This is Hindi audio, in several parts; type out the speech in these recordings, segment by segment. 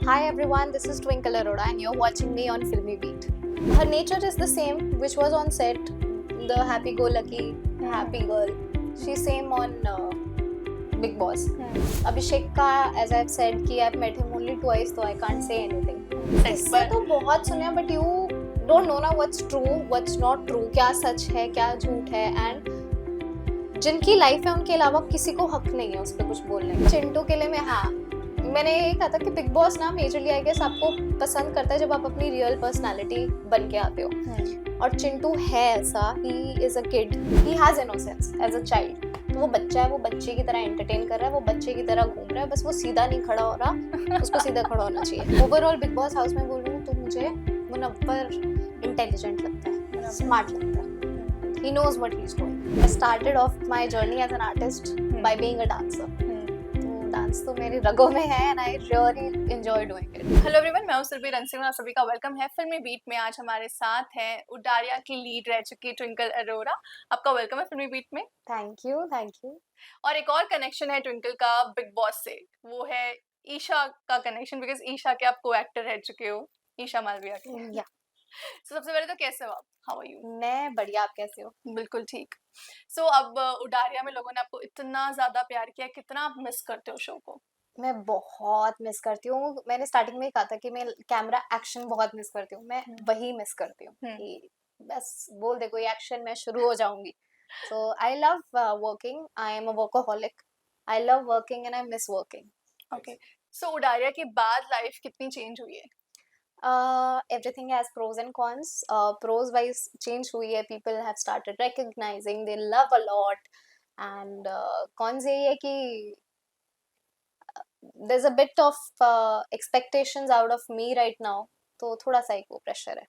Hi everyone, this is Twinkle Arora and you're watching me on Filmy Beat. Her nature is the same which was on set, the happy-go-lucky, happy girl. She's same on Big Boss. Abhishek ka, as I've said, कि I've met him only twice, so I can't say anything. इससे तो बहुत सुना, but you don't know ना what's true, what's not true, क्या सच है, क्या झूठ है, and जिनकी लाइफ है उनके अलावा किसी को हक नहीं है उस पर कुछ बोलने का। चिंटू के लिए मैंने ये कहा था कि बिग बॉस ना मेजरली आई गेस आपको पसंद करता है जब आप अपनी रियल पर्सनालिटी बन के आते हो, और चिंटू है ऐसा, he is a kid, he has innocence as a child. तो वो बच्चा है, वो बच्चे की तरह एंटरटेन कर रहा है, वो बच्चे की तरह घूम रहा है, बस वो सीधा नहीं खड़ा हो रहा, उसको सीधा खड़ा होना चाहिए। ओवरऑल बिग बॉस हाउस में बोलूँ तो मुझे मुनव्वर इंटेलिजेंट लगता है, स्मार्ट लगता है। He knows what he's doing. I started off my journey as an artist by being a dancer. तो डांस तो मेरी रगों में है and I really enjoy doing it. Hello everyone, मैं हूं सुरभि रनसिंह और सभी का वेलकम है फिल्मी बीट में। आज हमारे साथ हैं उडारिया की लीड रह चुकी ट्विंकल अरोरा। आपका वेलकम है फिल्मी बीट में। Thank you, thank you. और एक और कनेक्शन है ट्विंकल का बिग बॉस से, वो है ईशा का कनेक्शन, बिकॉज ईशा के आप को एक्टर रह चुके हो, ईशा मालविया के। Yeah. So, सबसे पहले तो कैसे हो आप? How are you? मैं बढ़िया, आप कैसे हो? बिल्कुल ठीक। सो अब उडारिया में लोगों ने आपको इतना ज्यादा प्यार किया, कितना आप मिस करते हो शो को? मैं बहुत मिस करती हूँ। मैंने स्टार्टिंग में ही कहा था कि मैं कैमरा एक्शन बहुत मिस करती हूँ, मैं वही मिस करती हूँ कि बस बोल दे कोई एक्शन, मैं शुरू हो जाऊंगी। So I love working. I am a workaholic. I love working and I miss working. Okay, so Udaariyaan के बाद लाइफ कितनी चेंज हुई है? Everything has pros and cons. Pros wise change हुई है, people have started recognizing, they love a lot, and cons यही है कि there's a bit of expectations out of me right now, तो थोड़ा सा एक वो प्रेशर है।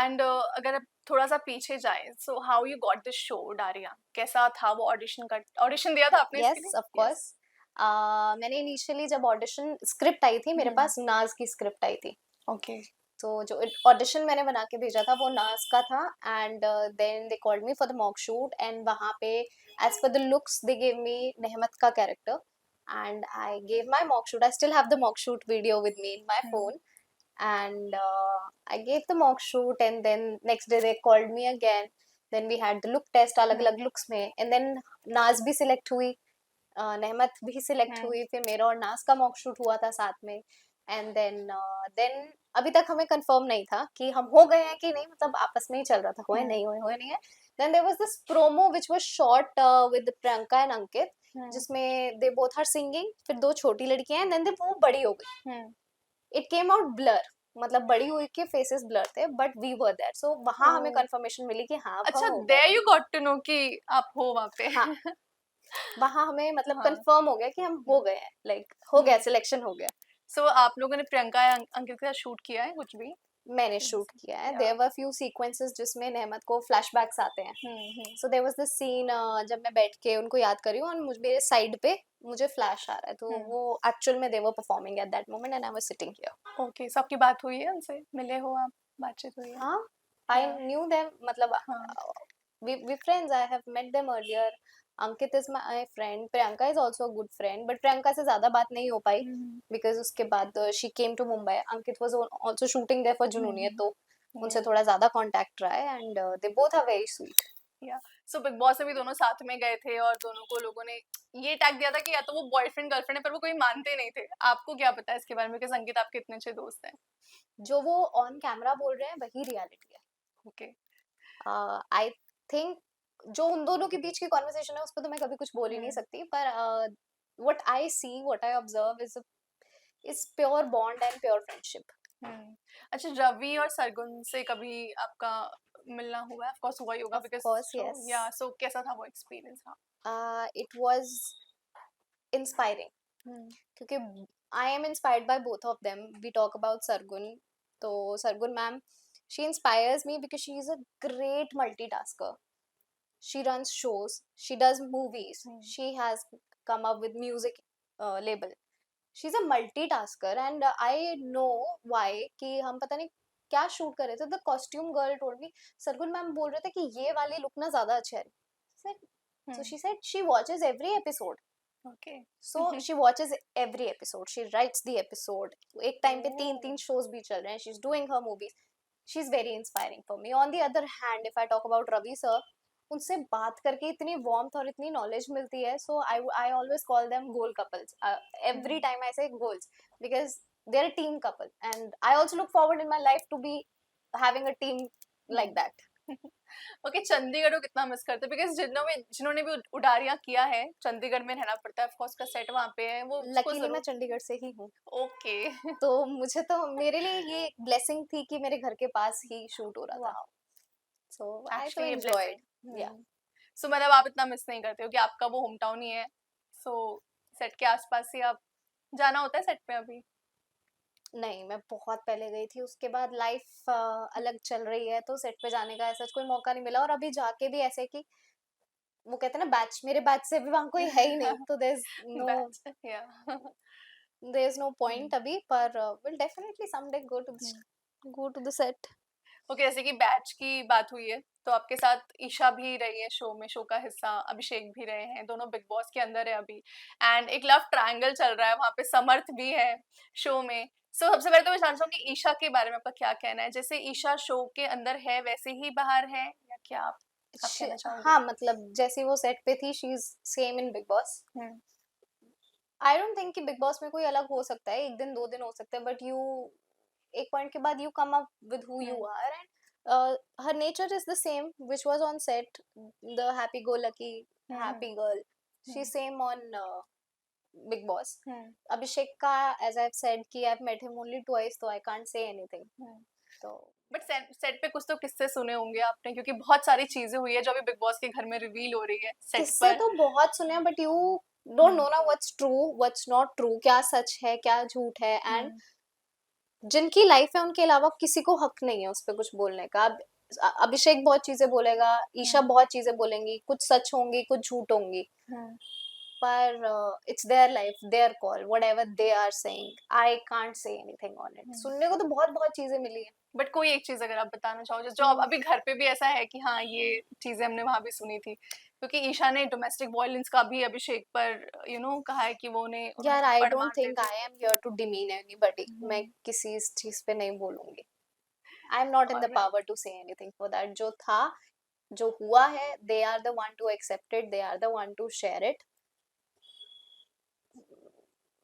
एंड अगर आप थोड़ा सा पीछे जाए, so how you got this show Udaariyan? कैसा था वो ऑडिशन दिया था आपने इसके लिए? Yes, of course. मैंने इनिशियली जब ऑडिशन स्क्रिप्ट आई थी, मेरे पास नाज की स्क्रिप्ट आई थी। ओके। तो जो ऑडिशन मैंने बना के भेजा था वो नाज का था, and then they called me for the mock shoot, and वहाँ पे as per the looks they gave me Nehmat का character, and I gave my mock shoot. I still have the mock shoot video with me in my phone, and I gave the mock shoot, and then next day they called me again. Then we had the look test अलग-अलग looks में, and then नाज भी select हुई, नेहमत भी select हुई, फिर मेरा और नाज का mock shoot हुआ था साथ में, and then अभी तक हमें confirm नहीं था कि हम हो गए हैं कि नहीं, मतलब आपस में ही चल रहा था, हुए नहीं है। Then there was this promo which was shot with Priyanka and Ankit, जिसमें they both are singing, फिर दो छोटी लड़कियां हैं, then वो बड़ी हो गई। It came out blur, मतलब बड़ी हुई के faces blur थे, but we were there, so वहाँ हमें confirmation मिली कि हाँ अच्छा, हम हो there गए। you got to know कि आप हो वहाँ पे। हाँ, वहाँ हमें मतलब confirm हो गया कि हम हो गए हैं, like हो गया, selection हो गया। सो आप लोगों ने प्रियंका या अंकित के साथ शूट किया है कुछ भी? मैंने शूट किया है। There were few sequences जिसमें नेहमत को flashbacks आते हैं। So there was this scene जब मैं बैठ के उनको याद कर रही हूँ और मुझे मेरे साइड पे मुझे फ्लैश आ रहा है, तो वो एक्चुअल में they were performing at that moment and I was sitting here. Okay, so आपकी बात हुई है उनसे? मिले हो आप? बातचीत हुई है? हाँ, I knew them, मतलब we friends. I have met them earlier. Ankit is my friend. Priyanka is also a good friend, but Priyanka से ज़्यादा बात नहीं हो पाई because उसके बाद she came to Mumbai. Ankit was also shooting there for Junooniyat, तो उनसे थोड़ा ज़्यादा contact रहा है, and they both are very sweet. So big boss में भी दोनों साथ में गए थे और दोनों को लोगों ने ये टैग दिया था कि या तो वो बॉयफ्रेंड गर्लफ्रेंड है, पर वो कोई मानते नहीं थे। आपको क्या पता है इसके बारे में? बिकॉज अंकित आपके इतने अच्छे दोस्त हैं। जो वो ऑन कैमरा बोल रहे हैं वही रियलिटी है। ओके, आई थिंक जो उन दोनों के बीच की कॉन्वर्सेशन है उस पर तो मैं कभी कुछ बोल ही नहीं सकती, पर what I see, what I observe is pure bond and pure friendship. अच्छा, रवि और सरगुन से कभी आपका मिलना हुआ है? ऑफ कोर्स हुआ ही होगा, Of course, yes. या सो कैसा था वो एक्सपीरियंस? It was inspiring, क्योंकि I am inspired by both of them. We talk about Sargun, तो Sargun ma'am, she inspires me because she is a great multitasker. She runs shows, she does movies, she has come up with music label. She's a multitasker and I know why कि हम पता नहीं क्या शूट कर रहे थे, the costume girl told me, Sargun ma'am बोल रहे थे कि ये वाली लुक ना ज्यादा अच्छा है। So she said she watches every episode okay. So she watches every episode. She writes the episode. एक time पे तीन Oh. तीन shows भी चल रहे हैं. She's doing her movies. She's very inspiring for me. On the other hand, if I talk about Ravi sir, उनसे बात करके इतनी warmth और इतनी knowledge मिलती है. So I always call them goal couples. Every time I say goals because they're a team couple, and I also look forward in my life to be having a team like that. Okay, Chandigarh को कितना मिस करते हैं? बिकॉज जिन्होंने भी उडारियां किया है, चंडीगढ़ में रहना पड़ता है, ऑफ कोर्स का सेट वहां पे है, वो उसको लकीली मैं जरूर। चंडीगढ़ से ही हूँ, ओके। तो मुझे तो मेरे लिए ये ब्लेसिंग थी कि मेरे घर के पास ही शूट हो रहा था. Wow, So I so actually ये enjoyed. ब्लेसिंग। Yeah. सो मतलब आप इतना मिस नहीं करते हो कि आपका वो होम टाउन ही है, सो सेट के आसपास ही आप जाना होता है सेट पे अभी? नहीं, मैं बहुत पहले गई थी, उसके बाद लाइफ अलग चल रही है, तो सेट पे जाने का ऐसा कोई मौका नहीं मिला. और अभी जाके भी ऐसे कि वो कहते हैं ना, बैच मेरे बैच से भी वहाँ कोई है ही नहीं, तो बैच, या। देयर इज नो पॉइंट अभी. पर will definitely someday go to the set. Okay, जैसे कि बैच की बात हुई है, तो आपके साथ ईशा भी रही है शो में, शो का हिस्सा, अभिषेक भी रहे हैं, दोनों बिग बॉस के अंदर है अभी, एंड एक लव ट्रायंगल चल रहा है वहां पे, समर्थ भी है शो में. सो सबसे पहले तो मैं जानना चाहूंगी ईशा के बारे में आपका क्या कहना है? जैसे ईशा शो के अंदर है वैसे ही बाहर है, या क्या आप कहना चाहोगे? हाँ, मतलब जैसे वो सेट पे थी, she is same in big boss. I don't think कि बिग बॉस में कोई अलग हो सकता है, एक दिन दो दिन हो सकते हैं, बट यू एक पॉइंट के बाद you come up with who you are. And her nature is the same which was on set, the happy go lucky happy girl. She's same on Big Boss. Abhishek ka, as I've said कि I've met him only twice, so I can't say anything. तो बट सेट पे कुछ तो किस्से सुने होंगे आपने, क्योंकि बहुत सारी चीजें हुई है जो अभी बिग बॉस के घर में रिवील हो रही है सेट किस्से पर. तो बहुत सुने हैं, बट यू डोंट नो ना what's true what's not true, क्या सच है क्या झूठ है. एंड जिनकी लाइफ है उनके अलावा किसी को हक नहीं है उस पर कुछ बोलने का. अभिषेक बहुत चीजें बोलेगा, ईशा बहुत चीजें बोलेंगी, कुछ सच होंगी कुछ झूठ होंगी, पर it's their life, their call, whatever they are saying, I can't say anything on it. सुनने को तो बहुत बहुत चीजें मिली है, बट कोई एक चीज अगर आप बताना चाहो जो अब अभी घर पे भी ऐसा है कि हाँ ये चीजें हमने वहां भी सुनी थी, क्योंकि ईशा ने डोमेस्टिक वायलेंस का भी अभिषेक पर कहा है कि वो ने यार. आई पड़ डोंट मारते थिंक थे. I am here to demean anybody. मैं किसी इस चीज पे नहीं बोलूंगी. I am not in the Alright. Power to say anything for that. जो था जो हुआ है, they are the one to accept it, they are the one to share it.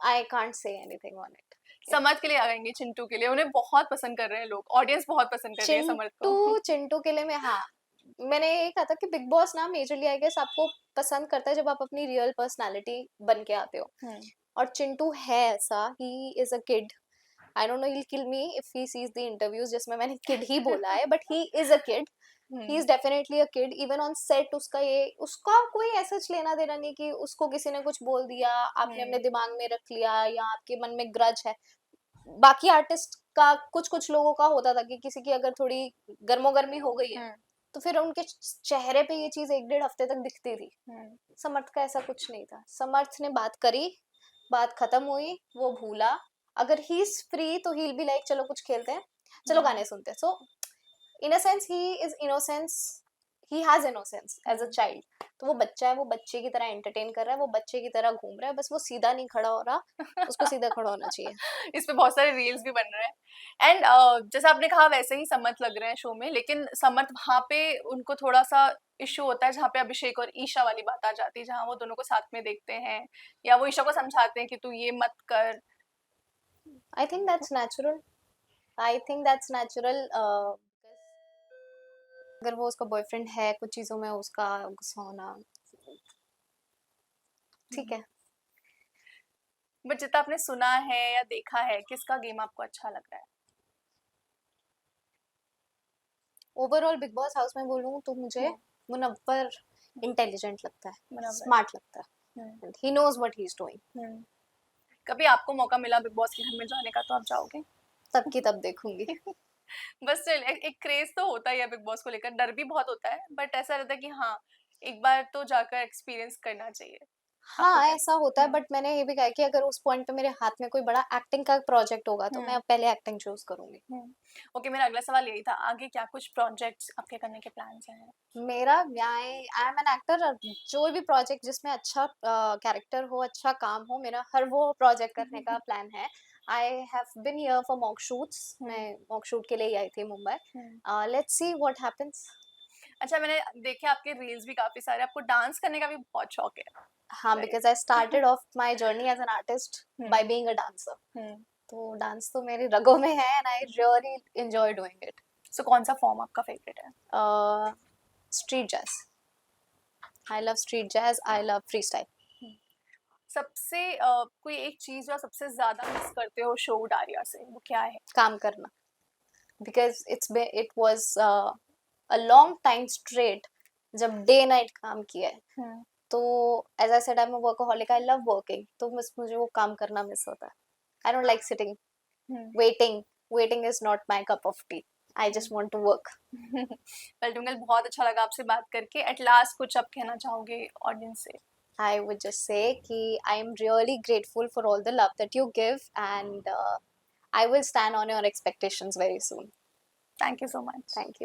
I can't say anything on it. Samarth के लिए आ जाएंगे, चिंटू के लिए, उन्हें बहुत पसंद कर रहे हैं लोग, ऑडियंस बहुत पसंद कर रही है समर्थ को. चिंटू के लिए मैं, हाँ, मैंने ये कहा था कि बिग बॉस ना मेजरली आई गेस आपको पसंद करता है जब आप अपनी रियल पर्सनालिटी बन के आते हो. और चिंटू है ऐसा. He is a kid. I don't know, he will kill me if he sees the interviews जिसमें मैंने किड ही बोला है, but he is a kid. He is definitely a kid. Even on set उसका कोई ऐसा लेना देना नहीं कि उसको किसी ने कुछ बोल दिया, आपने अपने दिमाग में रख लिया, या आपके मन में ग्रज है. बाकी आर्टिस्ट का कुछ लोगों का होता था कि किसी की अगर थोड़ी गर्मोगर्मी हो गई है, तो फिर उनके चेहरे पे ये चीज एक डेढ़ हफ्ते तक दिखती थी. समर्थ का ऐसा कुछ नहीं था. समर्थ ने बात करी, बात खत्म हुई, वो भूला. अगर ही इज फ्री तो ही विल बी लाइक चलो कुछ खेलते हैं, चलो गाने सुनते हैं. So in a sense he is innocence, he has innocence as a child. तो वो बच्चा है, वो बच्चे की तरह एंटरटेन कर रहा है, वो बच्चे की तरह घूम रहा है, बस वो सीधा नहीं खड़ा हो रहा, उसको सीधा खड़ा होना चाहिए. इस पे बहुत सारे रील्स भी बन रहे हैं. एंड जैसा आपने कहा वैसे ही समर्थ लग रहे हैं शो में, लेकिन समर्थ वहां पे उनको थोड़ा सा इशू होता है जहाँ पे अभिषेक और ईशा वाली बात आ जाती है, जहाँ वो दोनों को साथ में देखते हैं, या वो ईशा को समझाते हैं कि तू ये मत कर. I think that's natural. I think that's natural. अगर वो उसका बॉयफ्रेंड है, कुछ चीजों में उसका गुस्सा होना ठीक है. बट जितना आपने सुना है या देखा है, किसका गेम आपको अच्छा लग रहा है? ओवरऑल बिग बॉस हाउस में बोलूँ तो मुझे मुनव्वर इंटेलिजेंट लगता है, स्मार्ट लगता है. He knows what he is doing. कभी आपको मौका मिला बिग बॉस के घर में जाने का तो आप जाओगे? तब की तब देखूंगी. बस स्टिल एक क्रेज तो होता ही है बिग बॉस को लेकर, डर भी बहुत होता है, बट ऐसा रहता है कि हाँ एक बार तो जाकर एक्सपीरियंस करना चाहिए. हाँ आपको क्या ऐसा होता है, हम्म, बट मैंने ये भी कहा कि अगर उस पॉइंट पे मेरे हाथ में कोई बड़ा एक्टिंग का प्रोजेक्ट होगा तो मैं हम्म, पहले एक्टिंग चूज करूंगी। ओके, मेरा अगला सवाल यही था, आगे क्या कुछ प्रोजेक्ट्स आपके करने के प्लान्स हैं? मेरा आई आई एम एन एक्टर, जो भी प्रोजेक्ट जिसमें अच्छा कैरेक्टर हो, अच्छा काम हो, मेरा हर वो प्रोजेक्ट करने का प्लान है। I have been here for mock shoots, मैं हम्म, मॉक शूट के लिए ही आई थी Mumbai. Hmm. Let's see what happens. अच्छा, मैंने देखे आपके रील्स भी काफी सारे, आपको डांस करने का भी बहुत शौक है, हाँ, right? Because I started off my journey as an artist by hmm, being a dancer. Hmm. तो डांस तो मेरी रगों में है and I really enjoy doing it. So कौन सा फॉर्म आपका फेवरेट है? Street jazz, I love street jazz, I love free style. Hmm. सबसे कोई एक चीज जो आप सबसे ज्यादा मिस करते हो शो डारिया से, वो क्या है? काम करना, because it was a long time straight जब डे नाइट काम किया है। हम्म, तो as I said I am a workaholic, I love working, तो बस मुझे वो काम करना मिस होता है। I don't like sitting hmm, waiting, waiting is not my cup of tea, I just want to work. Well Twinkle, बहुत अच्छा लगा आपसे बात करके। एट लास्ट कुछ आप कहना चाहोगे ऑडियंस से? I would just say कि I am really grateful for all the love that you give, and I will stand on your expectations very soon. Thank you so much. Thank you.